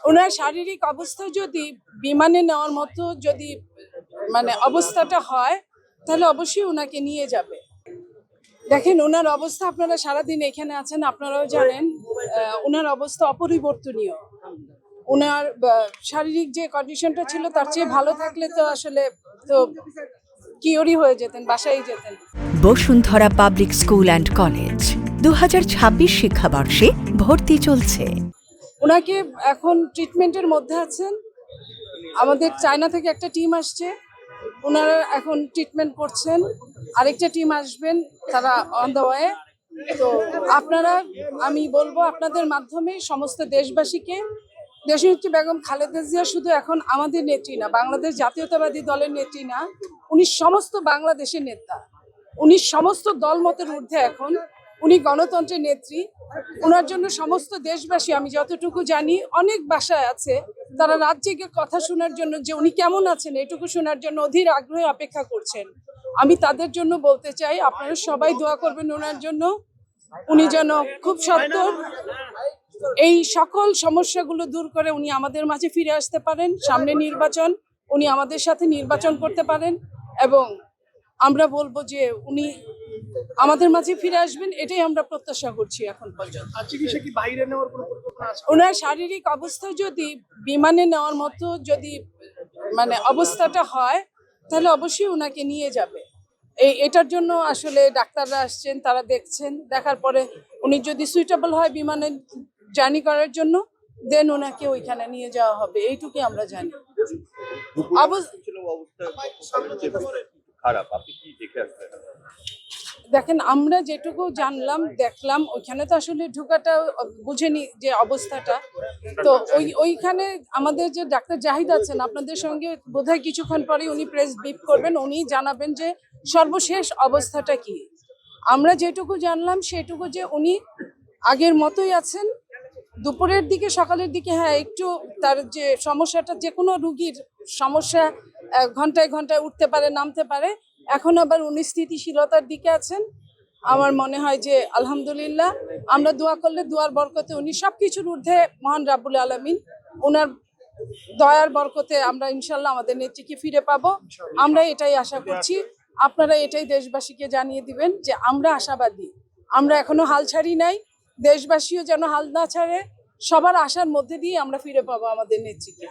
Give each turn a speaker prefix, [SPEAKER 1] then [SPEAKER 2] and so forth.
[SPEAKER 1] ওনার শারীরিক অবস্থা যদি বিমানে নেওয়ার মতো যদি অবস্থাটা হয়, তাহলে অবশ্যই ওনাকে নিয়ে যাবে। দেখেন, ওনার অবস্থা, আপনারা সারাদিন এখানে আছেন, আপনারাও জানেন ওনার অবস্থা অপরিবর্তনীয়। ওনার শারীরিক যে কন্ডিশনটা ছিল তার চেয়ে ভালো থাকলে তো আসলে তো কিওরই হয়ে যেতেন, বাসায় যেতেন।
[SPEAKER 2] Bashundhara public school and college 2026 শিক্ষাবর্ষে ভর্তি চলছে।
[SPEAKER 1] ওনাকে এখন ট্রিটমেন্টের মধ্যে আছেন। আমাদের চায়না থেকে একটা টিম আসছে, ওনারা এখন ট্রিটমেন্ট করছেন। আরেকটা টিম আসবেন, তারা অন দ্য ওয়ে। তো আপনারা, আমি বলবো আপনাদের মাধ্যমে সমস্ত দেশবাসীকে, দেশনেত্রী বেগম খালেদা জিয়া শুধু এখন আমাদের নেত্রী না, বাংলাদেশ জাতীয়তাবাদী দলের নেত্রী না, উনি সমস্ত বাংলাদেশের নেতা। উনি সমস্ত দলমতের ঊর্ধ্বে এখন, উনি গণতন্ত্রের নেত্রী। ওনার জন্য সমস্ত দেশবাসী, আমি যতটুকু জানি অনেক বাসায় আছে, তারা রাত জেগে কথা শোনার জন্য যে উনি কেমন আছেন এটুকু শোনার জন্য অধীর আগ্রহে অপেক্ষা করছেন। আমি তাদের জন্য বলতে চাই, আপনারা সবাই দোয়া করবেন ওনার জন্য, উনি যেন খুব সত্বর এই সকল সমস্যাগুলো দূর করে উনি আমাদের মাঝে ফিরে আসতে পারেন। সামনে নির্বাচন, উনি আমাদের সাথে নির্বাচন করতে পারেন এবং আমরা বলবো যে উনি আমাদের মাঝে ফিরে আসবেন, এটাই আমরা প্রত্যাশা করছি এখন পর্যন্ত। ওনার শারীরিক অবস্থা যদি বিমানে নেওয়ার মতো যদি অবস্থাটা হয়, তাহলে অবশ্যই ওনাকে নিয়ে যাবে। এটার জন্য আসলে ডাক্তাররা আসছেন, তারা দেখছেন, দেখার পরে উনি যদি সুইটেবল হয় বিমানে জার্নি করার জন্য, দেন ওনাকে ওইখানে নিয়ে যাওয়া হবে, এইটুকুই আমরা জানি। দেখেন, আমরা যেটুকু জানলাম দেখলাম, ওইখানে তো আসলে ঢুকাটা বুঝেনি যে অবস্থাটা। তো ওইখানে আমাদের যে ডাক্তার জাহিদ আছেন, আপনাদের সঙ্গে বোধহয় কিছুক্ষণ পরে উনি প্রেস ব্রিফ করবেন, উনি জানাবেন যে সর্বশেষ অবস্থাটা কি। আমরা যেটুকু জানলাম সেটুকু যে উনি আগের মতোই আছেন। দুপুরের দিকে, সকালের দিকে হ্যাঁ একটু তার যে সমস্যাটা, যে কোনো রুগীর সমস্যা ঘন্টায় ঘন্টায় উঠতে পারে, নামতে পারে, এখন আবার উনি স্থিতিশীলতার দিকে আছেন। আমার মনে হয় যে আলহামদুলিল্লাহ, আমরা দোয়া করলে দোয়ার বরকতে উনি সবকিছুর ঊর্ধ্বে মহান রাব্বুল আলামিন, ওনার দয়ার বরকতে আমরা ইনশাল্লাহ আমাদের নেত্রীকে ফিরে পাবো। আমরা এটাই আশা করছি। আপনারা এটাই দেশবাসীকে জানিয়ে দিবেন যে আমরা আশাবাদী, আমরা এখনো হাল ছাড়ি নাই। দেশবাসীও যেন হাল না ছাড়ে, সবার আশার মধ্যে দিয়ে আমরা ফিরে পাবো আমাদের নেত্রীকে।